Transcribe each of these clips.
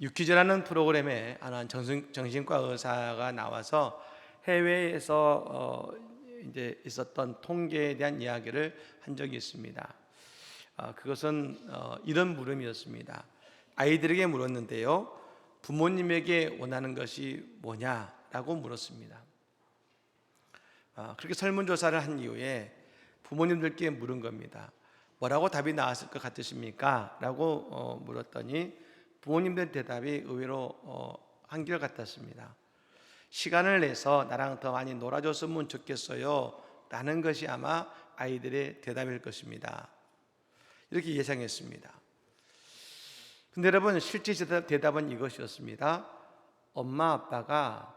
유퀴즈라는 프로그램에 하나 정신과 의사가 나와서 해외에서 이제 있었던 통계에 대한 이야기를 한 적이 있습니다. 그것은 이런 물음이었습니다. 아이들에게 물었는데요, 부모님에게 원하는 것이 뭐냐라고 물었습니다. 그렇게 설문조사를 한 이후에 부모님들께 물은 겁니다. 뭐라고 답이 나왔을 것 같으십니까? 라고 물었더니 부모님들 대답이 의외로 한결같았습니다. 시간을 내서 나랑 더 많이 놀아줬으면 좋겠어요 라는 것이 아마 아이들의 대답일 것입니다. 이렇게 예상했습니다. 근데 여러분, 실제 대답은 이것이었습니다. 엄마 아빠가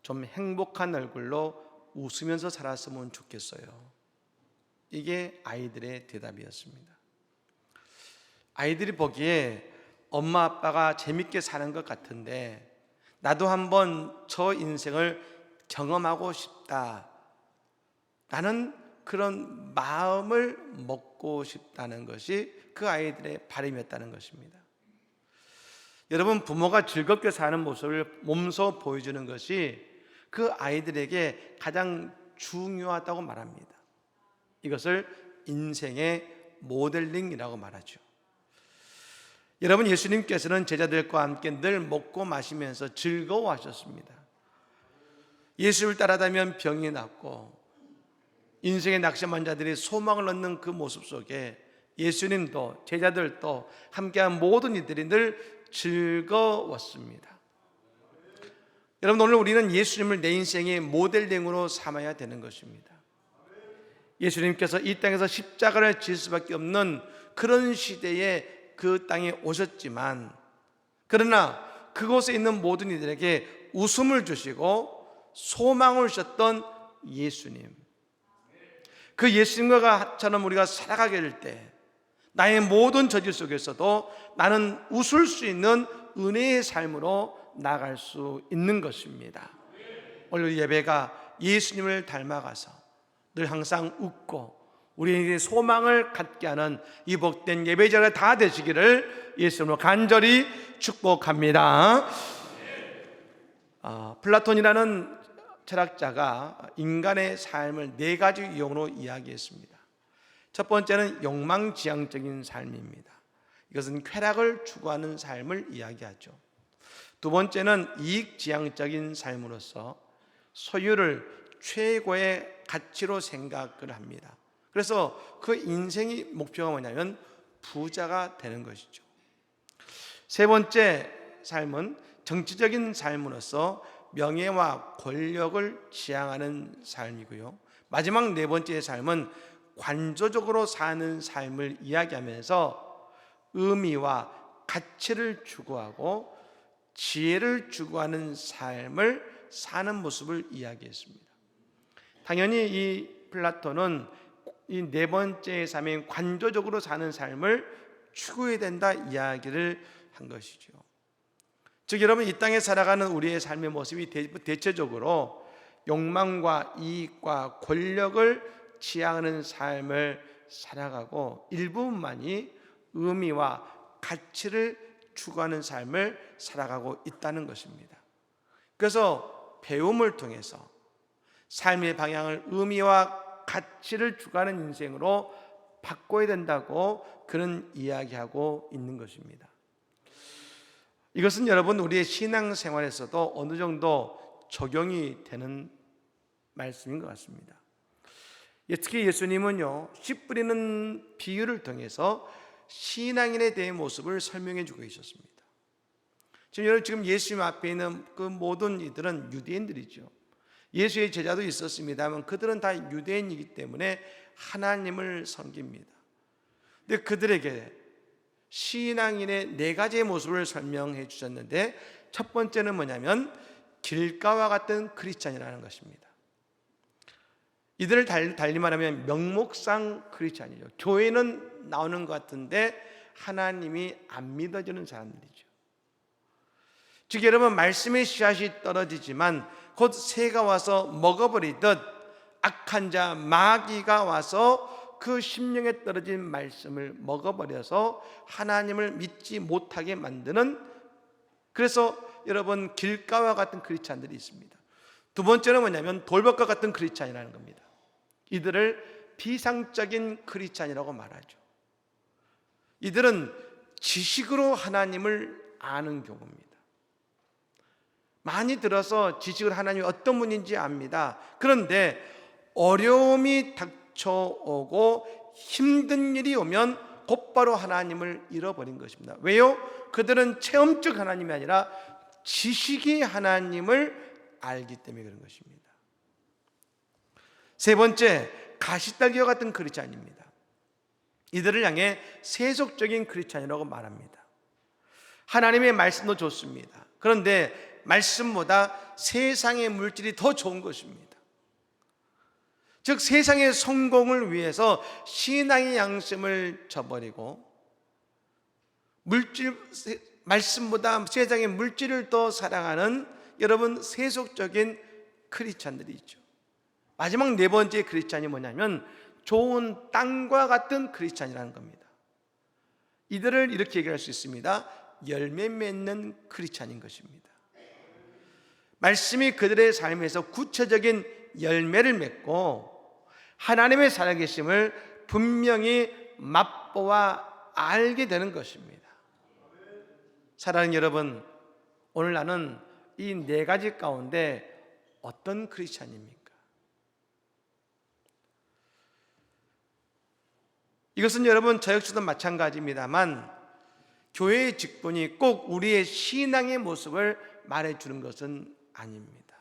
좀 행복한 얼굴로 웃으면서 살았으면 좋겠어요. 이게 아이들의 대답이었습니다. 아이들이 보기에 엄마 아빠가 재밌게 사는 것 같은데 나도 한번 저 인생을 경험하고 싶다 라는 그런 마음을 먹고 싶다는 것이 그 아이들의 바람이었다는 것입니다. 여러분, 부모가 즐겁게 사는 모습을 몸소 보여주는 것이 그 아이들에게 가장 중요하다고 말합니다. 이것을 인생의 모델링이라고 말하죠. 여러분, 예수님께서는 제자들과 함께 늘 먹고 마시면서 즐거워하셨습니다. 예수를 따라다니면 병이 낫고 인생의 낙심한 자들이 소망을 얻는 그 모습 속에 예수님도 제자들도 함께한 모든 이들이 늘 즐거웠습니다. 여러분, 오늘 우리는 예수님을 내 인생의 모델링으로 삼아야 되는 것입니다. 예수님께서 이 땅에서 십자가를 질 수밖에 없는 그런 시대에 그 땅에 오셨지만, 그러나 그곳에 있는 모든 이들에게 웃음을 주시고 소망을 주셨던 예수님, 그 예수님과처럼 우리가 살아가게 될 때 나의 모든 저질 속에서도 나는 웃을 수 있는 은혜의 삶으로 나아갈 수 있는 것입니다. 오늘 예배가 예수님을 닮아가서 늘 항상 웃고 우리에게 소망을 갖게 하는 이 복된 예배 자리가 다 되시기를 예수님으로 간절히 축복합니다. 플라톤이라는 철학자가 인간의 삶을 네 가지 유형으로 이야기했습니다. 첫 번째는 욕망지향적인 삶입니다. 이것은 쾌락을 추구하는 삶을 이야기하죠. 두 번째는 이익지향적인 삶으로서 소유를 최고의 가치로 생각을 합니다. 그래서 그 인생의 목표가 뭐냐면 부자가 되는 것이죠. 세 번째 삶은 정치적인 삶으로서 명예와 권력을 지향하는 삶이고요. 마지막 네 번째 삶은 관조적으로 사는 삶을 이야기하면서 의미와 가치를 추구하고 지혜를 추구하는 삶을 사는 모습을 이야기했습니다. 당연히 이 플라톤은 이 네 번째 삶인 관조적으로 사는 삶을 추구해야 된다 이야기를 한 것이죠. 즉, 여러분, 이 땅에 살아가는 우리의 삶의 모습이 대체적으로 욕망과 이익과 권력을 지향하는 삶을 살아가고 일부분만이 의미와 가치를 추구하는 삶을 살아가고 있다는 것입니다. 그래서 배움을 통해서 삶의 방향을 의미와 가치를 추구하는 인생으로 바꿔야 된다고 그런 이야기하고 있는 것입니다. 이것은 여러분, 우리의 신앙생활에서도 어느 정도 적용이 되는 말씀인 것 같습니다. 특히 예수님은요, 씨 뿌리는 비유를 통해서 신앙인에 대한 모습을 설명해 주고 있었습니다. 지금 예수님 앞에 있는 그 모든 이들은 유대인들이죠. 예수의 제자도 있었습니다만 그들은 다 유대인이기 때문에 하나님을 섬깁니다. 근데 그들에게 신앙인의 네 가지의 모습을 설명해 주셨는데, 첫 번째는 뭐냐면 길가와 같은 크리스찬이라는 것입니다. 이들을 달리 말하면 명목상 크리스찬이죠. 교회는 나오는 것 같은데 하나님이 안 믿어지는 사람들이죠. 즉, 여러분, 말씀의 씨앗이 떨어지지만 곧 새가 와서 먹어버리듯 악한 자 마귀가 와서 그 심령에 떨어진 말씀을 먹어버려서 하나님을 믿지 못하게 만드는 그래서 여러분 길가와 같은 크리스찬들이 있습니다. 두 번째는 뭐냐면 돌밭과 같은 크리스찬이라는 겁니다. 이들을 비상적인 크리스찬이라고 말하죠. 이들은 지식으로 하나님을 아는 경우입니다. 많이 들어서 지식으로 하나님이 어떤 분인지 압니다. 그런데 어려움이 닥쳐오고 힘든 일이 오면 곧바로 하나님을 잃어버린 것입니다. 왜요? 그들은 체험적 하나님이 아니라 지식이 하나님을 알기 때문에 그런 것입니다. 세 번째, 가시떨기와 같은 크리스찬입니다. 이들을 향해 세속적인 크리스찬이라고 말합니다. 하나님의 말씀도 좋습니다. 그런데 말씀보다 세상의 물질이 더 좋은 것입니다. 즉 세상의 성공을 위해서 신앙의 양심을 저버리고 말씀보다 세상의 물질을 더 사랑하는 여러분 세속적인 크리스찬들이 있죠. 마지막 네 번째 크리스찬이 뭐냐면 좋은 땅과 같은 크리스찬이라는 겁니다. 이들을 이렇게 얘기할 수 있습니다. 열매 맺는 크리스찬인 것입니다. 말씀이 그들의 삶에서 구체적인 열매를 맺고 하나님의 살아계심을 분명히 맛보아 알게 되는 것입니다. 사랑하는 여러분, 오늘 나는 이 네 가지 가운데 어떤 크리스찬입니까? 이것은 여러분 저 역시도 마찬가지입니다만 교회의 직분이 꼭 우리의 신앙의 모습을 말해주는 것은 아닙니다.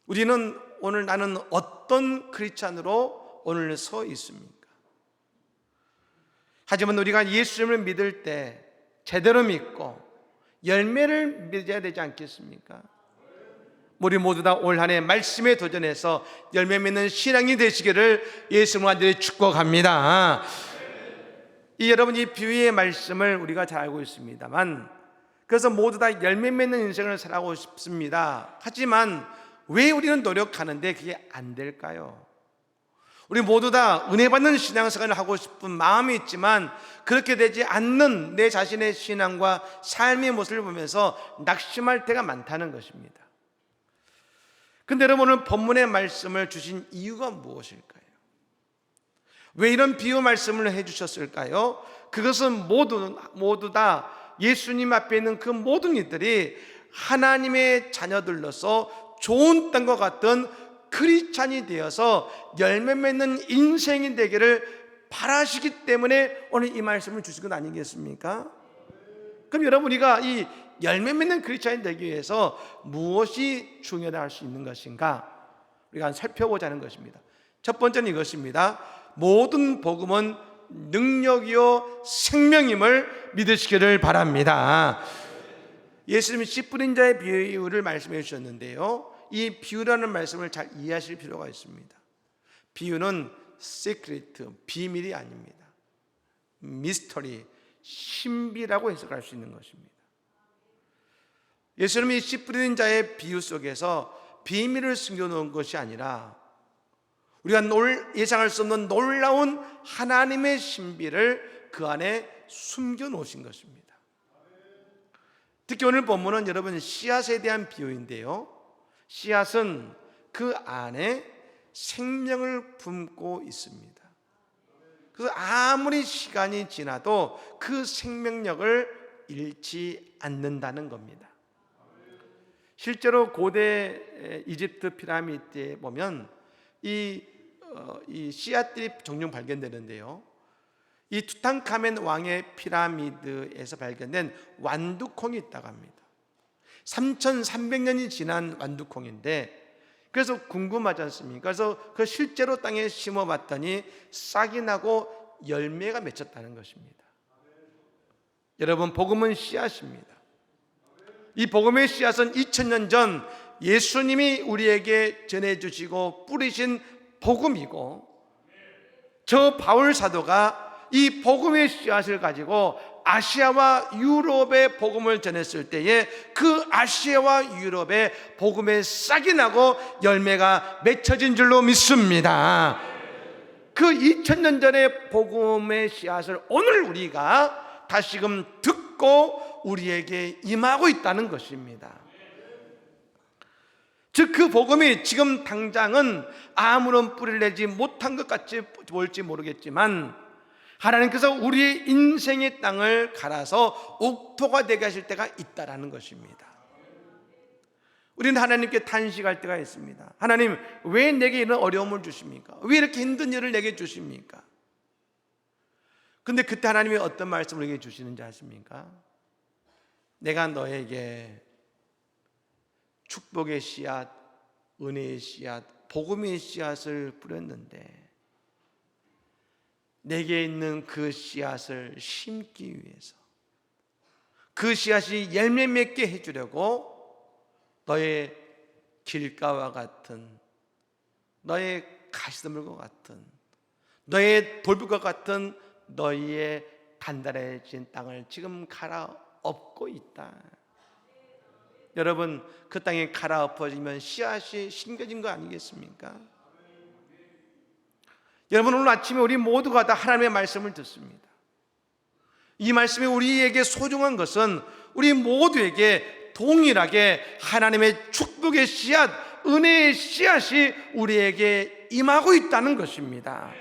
우리는 오늘 나는 어떤 크리스찬으로 오늘 서 있습니까? 하지만 우리가 예수님을 믿을 때 제대로 믿고 열매를 맺어야 되지 않겠습니까? 우리 모두 다 올 한 해 말씀에 도전해서 열매 맺는 신앙이 되시기를 예수님을 간절히 축복합니다. 여러분 이 비유의 말씀을 우리가 잘 알고 있습니다만 그래서 모두 다 열매 맺는 인생을 살아가고 싶습니다. 하지만 왜 우리는 노력하는데 그게 안 될까요? 우리 모두 다 은혜 받는 신앙생활을 하고 싶은 마음이 있지만 그렇게 되지 않는 내 자신의 신앙과 삶의 모습을 보면서 낙심할 때가 많다는 것입니다. 근데 여러분 오늘 본문의 말씀을 주신 이유가 무엇일까요? 왜 이런 비유 말씀을 해주셨을까요? 그것은 모두 다 예수님 앞에 있는 그 모든 이들이 하나님의 자녀들로서 좋은 땅과 같은 크리스찬이 되어서 열매 맺는 인생이 되기를 바라시기 때문에 오늘 이 말씀을 주신 것 아니겠습니까? 그럼 여러분 우리가 이 열매 맺는 크리스찬이 되기 위해서 무엇이 중요하다 할 수 있는 것인가? 우리가 살펴보자 하는 것입니다. 첫 번째는 이것입니다. 모든 복음은 능력이요 생명임을 믿으시기를 바랍니다. 예수님이 씨 뿌린 자의 비유를 말씀해 주셨는데요, 이 비유라는 말씀을 잘 이해하실 필요가 있습니다. 비유는 시크릿, 비밀이 아닙니다. 미스터리, 신비라고 해석할 수 있는 것입니다. 예수님이 씨 뿌리는 자의 비유 속에서 비밀을 숨겨놓은 것이 아니라 우리가 예상할 수 없는 놀라운 하나님의 신비를 그 안에 숨겨놓으신 것입니다. 특히 오늘 본문은 여러분 씨앗에 대한 비유인데요, 씨앗은 그 안에 생명을 품고 있습니다. 그래서 아무리 시간이 지나도 그 생명력을 잃지 않는다는 겁니다. 실제로 고대 이집트 피라미드에 보면 이 씨앗들이 종종 발견되는데요, 이 투탕카멘 왕의 피라미드에서 발견된 완두콩이 있다고 합니다. 3,300년이 지난 완두콩인데, 그래서 궁금하지 않습니까? 그래서 그 실제로 땅에 심어봤더니 싹이 나고 열매가 맺혔다는 것입니다. 여러분 복음은 씨앗입니다. 이 복음의 씨앗은 2000년 전 예수님이 우리에게 전해주시고 뿌리신 복음이고, 저 바울 사도가 이 복음의 씨앗을 가지고 아시아와 유럽의 복음을 전했을 때에 그 아시아와 유럽의 복음의 싹이 나고 열매가 맺혀진 줄로 믿습니다. 그 2000년 전의 복음의 씨앗을 오늘 우리가 다시금 듣고 우리에게 임하고 있다는 것입니다. 즉 그 복음이 지금 당장은 아무런 뿌리를 내지 못한 것 같이 보일지 모르겠지만 하나님께서 우리의 인생의 땅을 갈아서 옥토가 되게 하실 때가 있다라는 것입니다. 우리는 하나님께 탄식할 때가 있습니다. 하나님, 왜 내게 이런 어려움을 주십니까? 왜 이렇게 힘든 일을 내게 주십니까? 근데 그때 하나님이 어떤 말씀을 우리에게 주시는지 아십니까? 내가 너에게 축복의 씨앗, 은혜의 씨앗, 복음의 씨앗을 뿌렸는데 내게 있는 그 씨앗을 심기 위해서, 그 씨앗이 열매 맺게 해주려고 너의 길가와 같은, 너의 가시덤불과 같은, 너의 돌불과 같은 너희의 단단해진 땅을 지금 갈아엎고 있다. 여러분, 그 땅에 갈아엎어지면 씨앗이 심겨진 거 아니겠습니까? 여러분, 오늘 아침에 우리 모두가 다 하나님의 말씀을 듣습니다. 이 말씀이 우리에게 소중한 것은 우리 모두에게 동일하게 하나님의 축복의 씨앗, 은혜의 씨앗이 우리에게 임하고 있다는 것입니다.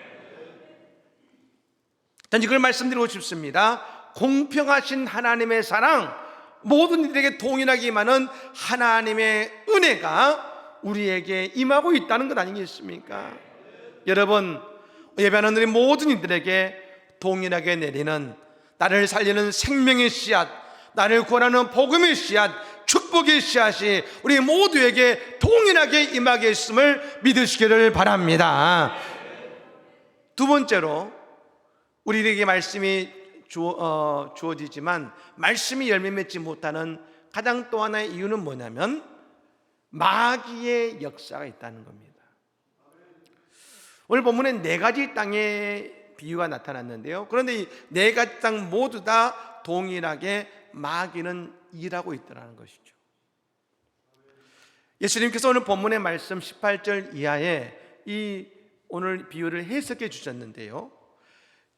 전 이걸 말씀드리고 싶습니다. 공평하신 하나님의 사랑, 모든 이들에게 동일하게 임하는 하나님의 은혜가 우리에게 임하고 있다는 것 아니겠습니까? 여러분, 예배하는 우리 모든 이들에게 동일하게 내리는, 나를 살리는 생명의 씨앗, 나를 구원하는 복음의 씨앗, 축복의 씨앗이 우리 모두에게 동일하게 임하게 있음을 믿으시기를 바랍니다. 두 번째로, 우리에게 말씀이 주어지지만 말씀이 열매 맺지 못하는 가장 또 하나의 이유는 뭐냐면 마귀의 역사가 있다는 겁니다. 오늘 본문에 네 가지 땅의 비유가 나타났는데요, 그런데 이 네 가지 땅 모두 다 동일하게 마귀는 일하고 있다는 것이죠. 예수님께서 오늘 본문의 말씀 18절 이하에 이 오늘 비유를 해석해 주셨는데요,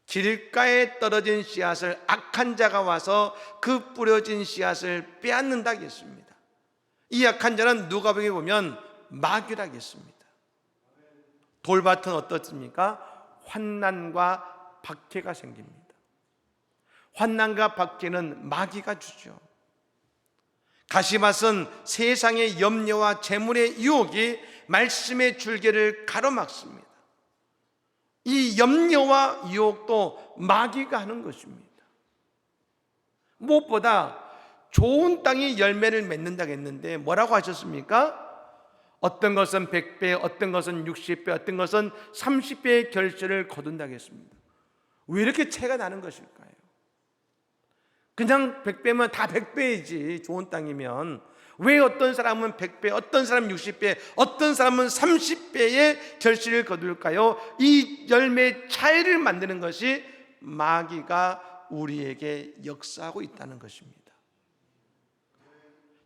길가에 떨어진 씨앗을 악한 자가 와서 그 뿌려진 씨앗을 빼앗는다 하겠습니다. 이 악한 자는 누가복음에 보면 마귀라겠습니다. 돌밭은 어떻습니까? 환난과 박해가 생깁니다. 환난과 박해는 마귀가 주죠. 가시밭은 세상의 염려와 재물의 유혹이 말씀의 줄기를 가로막습니다. 이 염려와 유혹도 마귀가 하는 것입니다. 무엇보다 좋은 땅이 열매를 맺는다고 했는데 뭐라고 하셨습니까? 어떤 것은 100배, 어떤 것은 60배, 어떤 것은 30배의 결실을 거둔다고 했습니다. 왜 이렇게 차이가 나는 것일까요? 그냥 100배면 다 100배이지, 좋은 땅이면. 왜 어떤 사람은 100배, 어떤 사람은 60배, 어떤 사람은 30배의 결실을 거둘까요? 이 열매의 차이를 만드는 것이 마귀가 우리에게 역사하고 있다는 것입니다.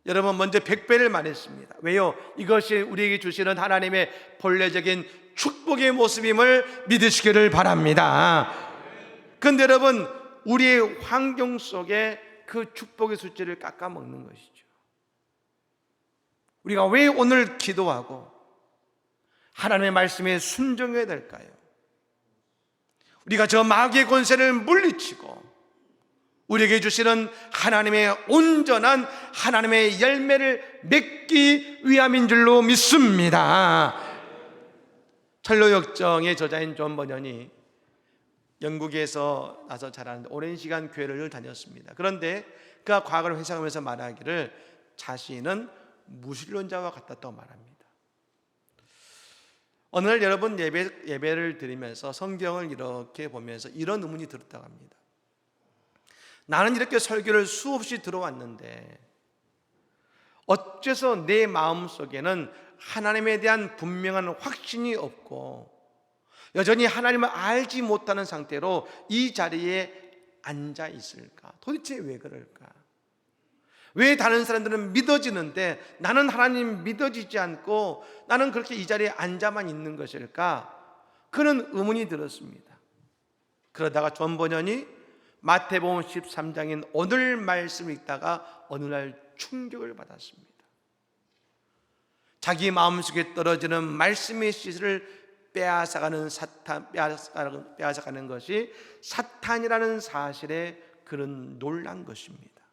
여러분, 먼저 100배를 말했습니다. 왜요? 이것이 우리에게 주시는 하나님의 본래적인 축복의 모습임을 믿으시기를 바랍니다. 그런데 여러분, 우리의 환경 속에 그 축복의 숫자를 깎아먹는 것이죠. 우리가 왜 오늘 기도하고 하나님의 말씀에 순종해야 될까요? 우리가 저 마귀의 권세를 물리치고 우리에게 주시는 하나님의 온전한 하나님의 열매를 맺기 위함인 줄로 믿습니다. 철로역정의 저자인 존 버년이 영국에서 나서 자라는데 오랜 시간 교회를 다녔습니다. 그런데 그가 과거를 회상하면서 말하기를 자신은 무신론자와 같았다고 말합니다. 어느 날 여러분 예배를 드리면서 성경을 이렇게 보면서 이런 의문이 들었다고 합니다. 나는 이렇게 설교를 수없이 들어왔는데 어째서 내 마음속에는 하나님에 대한 분명한 확신이 없고 여전히 하나님을 알지 못하는 상태로 이 자리에 앉아 있을까? 도대체 왜 그럴까? 왜 다른 사람들은 믿어지는데 나는 하나님 믿어지지 않고 나는 그렇게 이 자리에 앉아만 있는 것일까? 그런 의문이 들었습니다. 그러다가 존 버년이 마태복음 13장인 오늘 말씀을 읽다가 어느 날 충격을 받았습니다. 자기 마음속에 떨어지는 말씀의 씨를 빼앗아가는 빼앗아가는 것이 사탄이라는 사실에 그는 놀란 것입니다.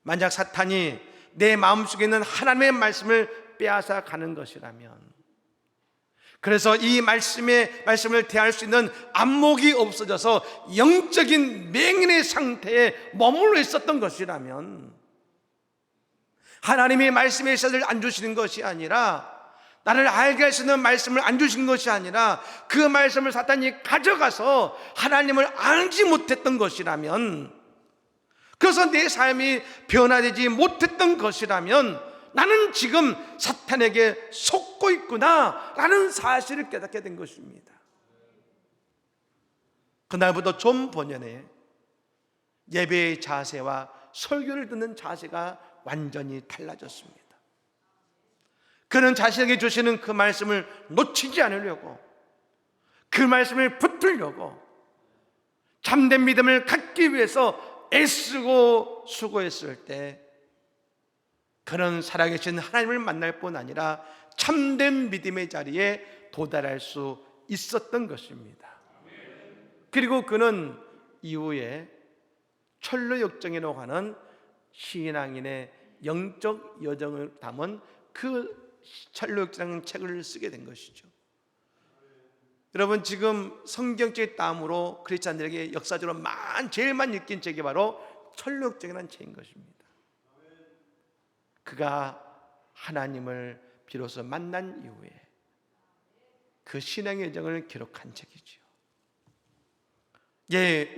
만약 사탄이 내 마음속에 있는 하나님의 말씀을 빼앗아가는 것이라면, 그래서 이 말씀을 대할 수 있는 안목이 없어져서 영적인 맹인의 상태에 머물러 있었던 것이라면, 하나님의 말씀의 씨를 안 주시는 것이 아니라, 나를 알게 할 수 있는 말씀을 안 주신 것이 아니라 그 말씀을 사탄이 가져가서 하나님을 알지 못했던 것이라면, 그래서 내 삶이 변화되지 못했던 것이라면 나는 지금 사탄에게 속고 있구나라는 사실을 깨닫게 된 것입니다. 그날부터 존 번연의 예배의 자세와 설교를 듣는 자세가 완전히 달라졌습니다. 그는 자신에게 주시는 그 말씀을 놓치지 않으려고, 그 말씀을 붙들려고, 참된 믿음을 갖기 위해서 애쓰고 수고했을 때 그는 살아계신 하나님을 만날 뿐 아니라 참된 믿음의 자리에 도달할 수 있었던 것입니다. 그리고 그는 이후에 철로역정이라고 하는 신앙인의 영적 여정을 담은 그 철로역정 책을 쓰게 된 것이죠. 여러분, 지금 성경적인 땀으로 크리스찬들에게 역사적으로 제일 많이 읽힌 책이 바로 철로역정이라는 책인 것입니다. 그가 하나님을 비로소 만난 이후에 그 신앙의 여정을 기록한 책이죠.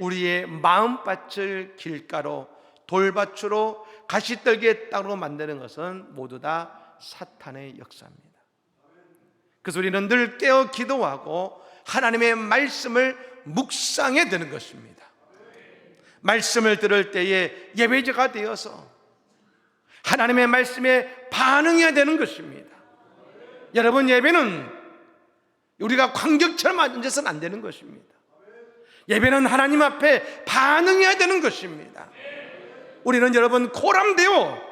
우리의 마음밭을 길가로, 돌밭으로, 가시떨기의 땅으로 만드는 것은 모두 다 사탄의 역사입니다. 그래서 우리는 늘 깨어 기도하고 하나님의 말씀을 묵상해야 되는 것입니다. 말씀을 들을 때에 예배자가 되어서 하나님의 말씀에 반응해야 되는 것입니다. 여러분, 예배는 우리가 광경처럼 앉아서는 안 되는 것입니다. 예배는 하나님 앞에 반응해야 되는 것입니다. 우리는 여러분 코람되어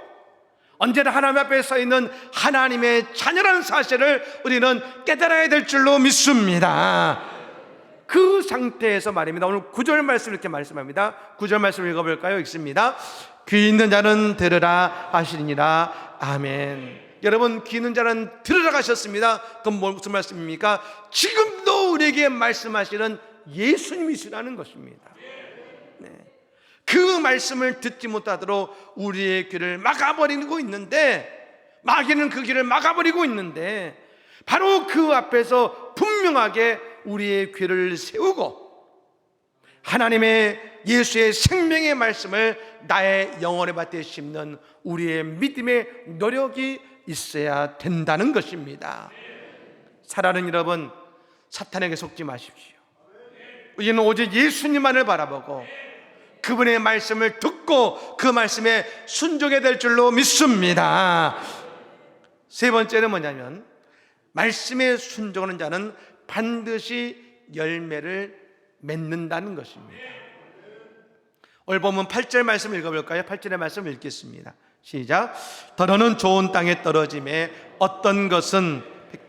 언제나 하나님 앞에 서 있는 하나님의 자녀라는 사실을 우리는 깨달아야 될 줄로 믿습니다. 그 상태에서 말입니다. 오늘 9절 말씀 이렇게 말씀합니다. 9절 말씀 읽어볼까요? 읽습니다. 귀 있는 자는 들으라 하시니라. 아멘. 여러분, 귀 있는 자는 들으라 하셨습니다. 그건 무슨 말씀입니까? 지금도 우리에게 말씀하시는 예수님이시라는 것입니다. 그 말씀을 듣지 못하도록 우리의 귀를 막아버리고 있는데, 마귀는 그 귀를 막아버리고 있는데, 바로 그 앞에서 분명하게 우리의 귀를 세우고 하나님의 예수의 생명의 말씀을 나의 영혼의 밭에 심는 우리의 믿음의 노력이 있어야 된다는 것입니다. 사랑하는 여러분, 사탄에게 속지 마십시오. 우리는 오직 예수님만을 바라보고 그분의 말씀을 듣고 그 말씀에 순종해야 될 줄로 믿습니다. 세 번째는 뭐냐면, 말씀에 순종하는 자는 반드시 열매를 맺는다는 것입니다. 오늘 보면 8절 말씀 읽어볼까요? 8절의 말씀 읽겠습니다. 시작. 더러는 좋은 땅에 떨어짐에 어떤 것은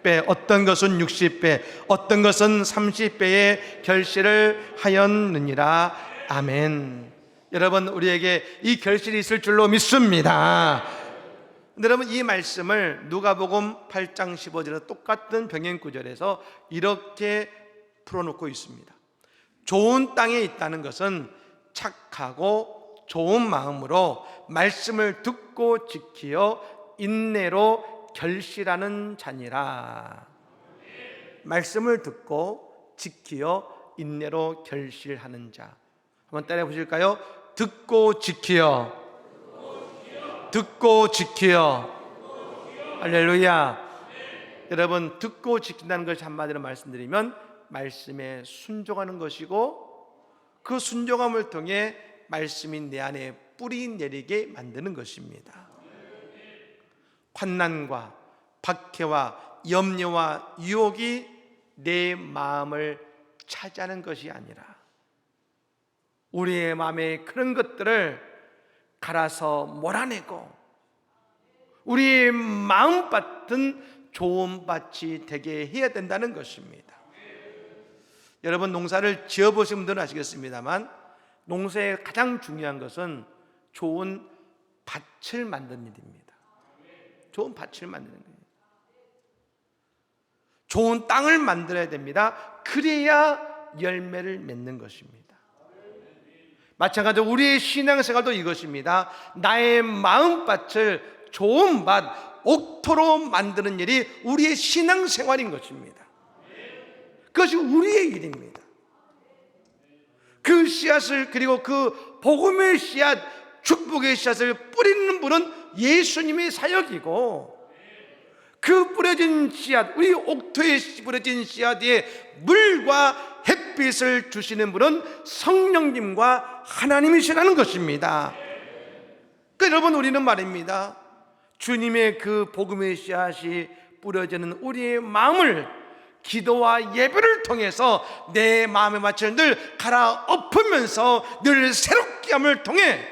100배, 어떤 것은 60배, 어떤 것은 30배의 결실을 하였느니라. 아멘. 여러분, 우리에게 이 결실이 있을 줄로 믿습니다. 여러분, 이 말씀을 누가복음 8장 15절에 똑같은 병행 구절에서 이렇게 풀어놓고 있습니다. 좋은 땅에 있다는 것은 착하고 좋은 마음으로 말씀을 듣고 지키어 인내로 결실하는 자니라. 말씀을 듣고 지키어 인내로 결실하는 자. 한번 따라해 보실까요? 듣고 지키어, 듣고 지키어. 할렐루야. 여러분, 듣고 지킨다는 것이 한마디로 말씀드리면 말씀에 순종하는 것이고, 그 순종함을 통해 말씀이 내 안에 뿌리 내리게 만드는 것입니다. 환난과 박해와 염려와 유혹이 내 마음을 차지하는 것이 아니라 우리의 마음에 그런 것들을 갈아서 몰아내고 우리의 마음밭은 좋은 밭이 되게 해야 된다는 것입니다. 여러분, 농사를 지어보신 분들은 아시겠습니다만 농사의 가장 중요한 것은 좋은 밭을 만드는 일입니다. 좋은 밭을 만드는 거예요. 좋은 땅을 만들어야 됩니다. 그래야 열매를 맺는 것입니다. 마찬가지로 우리의 신앙생활도 이것입니다. 나의 마음밭을 좋은 밭, 옥토로 만드는 일이 우리의 신앙생활인 것입니다. 그것이 우리의 일입니다. 그 씨앗을, 그리고 그 복음의 씨앗, 축복의 씨앗을 뿌리는 분은 예수님의 사역이고, 그 뿌려진 씨앗, 우리 옥토에 뿌려진 씨앗 위에 물과 햇빛을 주시는 분은 성령님과 하나님이시라는 것입니다. 그러니까 여러분, 우리는 말입니다, 주님의 그 복음의 씨앗이 뿌려지는 우리의 마음을 기도와 예배를 통해서 내 마음의 밭을 늘 갈아엎으면서 늘 새롭게 함을 통해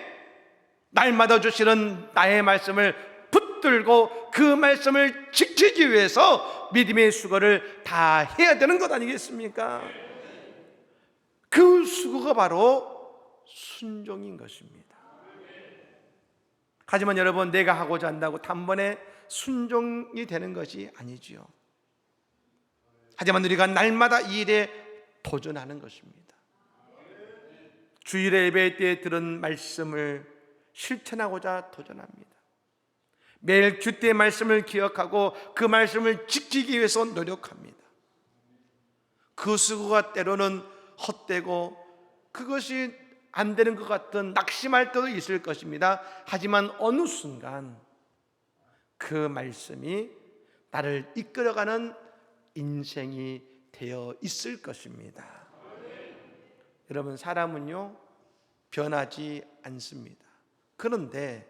날마다 주시는 나의 말씀을 붙들고 그 말씀을 지키기 위해서 믿음의 수고를 다 해야 되는 것 아니겠습니까? 그 수고가 바로 순종인 것입니다. 하지만 여러분, 내가 하고자 한다고 단번에 순종이 되는 것이 아니지요. 하지만 우리가 날마다 이 일에 도전하는 것입니다. 주일의 예배 때 들은 말씀을 실천하고자 도전합니다. 매일 주때의 말씀을 기억하고 그 말씀을 지키기 위해서 노력합니다. 그 수고가 때로는 헛되고 그것이 안 되는 것 같은 낙심할 때도 있을 것입니다. 하지만 어느 순간 그 말씀이 나를 이끌어가는 인생이 되어 있을 것입니다. 여러분, 사람은요 변하지 않습니다. 그런데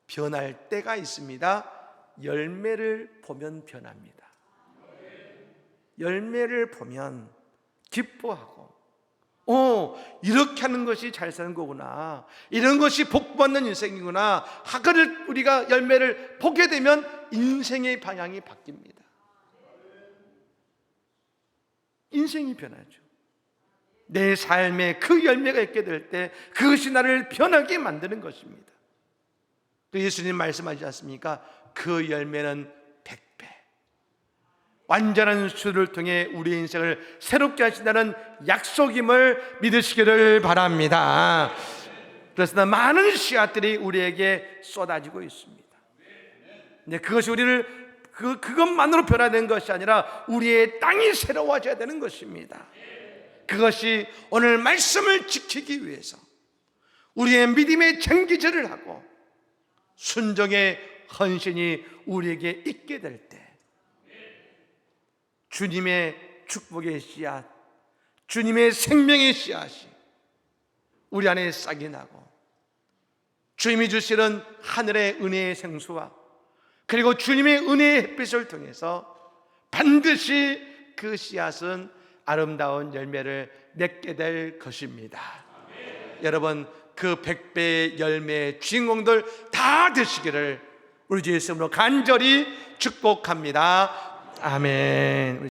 변할 때가 있습니다. 열매를 보면 변합니다. 열매를 보면 기뻐하고, 이렇게 하는 것이 잘 사는 거구나, 이런 것이 복받는 인생이구나, 그를 우리가 열매를 보게 되면 인생의 방향이 바뀝니다. 인생이 변하죠. 내 삶에 그 열매가 있게 될 때 그것이 나를 변하게 만드는 것입니다. 또 예수님 말씀하지 않습니까? 그 열매는 100배, 완전한 수를 통해 우리 인생을 새롭게 하신다는 약속임을 믿으시기를 바랍니다. 그래서 많은 씨앗들이 우리에게 쏟아지고 있습니다. 근데 그것이 우리를 그것만으로 변화된 것이 아니라 우리의 땅이 새로워져야 되는 것입니다. 그것이 오늘 말씀을 지키기 위해서 우리의 믿음의 전기질을 하고 순종의 헌신이 우리에게 있게 될 때 주님의 축복의 씨앗, 주님의 생명의 씨앗이 우리 안에 싹이 나고 주님이 주시는 하늘의 은혜의 생수와 그리고 주님의 은혜의 햇빛을 통해서 반드시 그 씨앗은 아름다운 열매를 맺게 될 것입니다. 여러분, 그 100배의 열매의 주인공들 다 되시기를 우리 주 예수 이름으로 간절히 축복합니다. 아멘.